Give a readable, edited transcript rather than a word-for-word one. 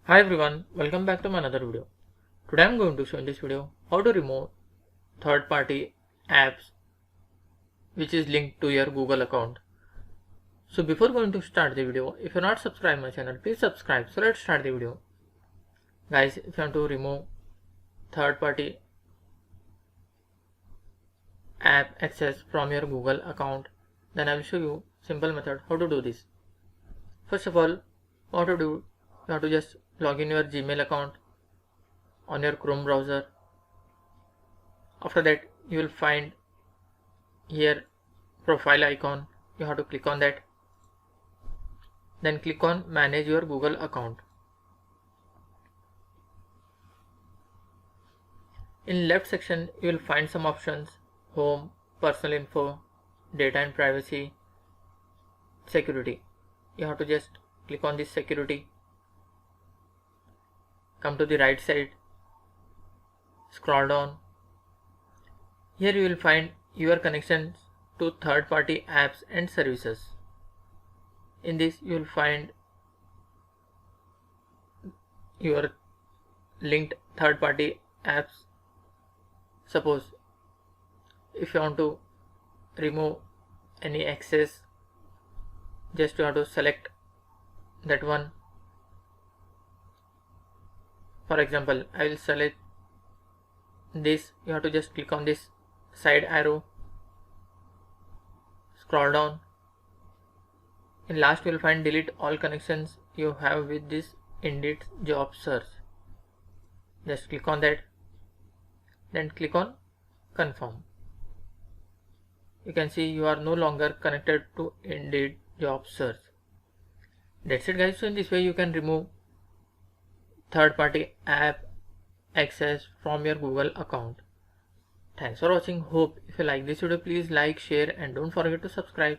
Hi everyone, welcome back to my another video. Today I'm going to show in this video how to remove third-party apps which is linked to your Google account. So before going to start the video, if you're not subscribed my channel, please subscribe. So let's start the video. Guys, if you want to remove third-party app access from your Google account, then I will show you simple method how to do this. First of all, what to do, you have to just log in your Gmail account on your Chrome browser. After that, you will find here profile icon. You have to click on that. Then click on manage your Google account. In left section, you will find some options: home, personal info, data and privacy, security. You have to just click on this security. Come to the right side, scroll down. Here you will find your connections to third-party apps and services. In this you will find your linked third-party apps. Suppose if you want to remove any access, just you have to select that one. For example, I will select this. You have to just click on this side arrow, scroll down. In last you will find delete all connections you have with this Indeed job search. Just click on that, then click on confirm. You can see you are no longer connected to Indeed job search. That's it guys. So in this way you can remove third-party app access from your Google account. Thanks for watching. Hope if you like this video, please like, share and don't forget to subscribe.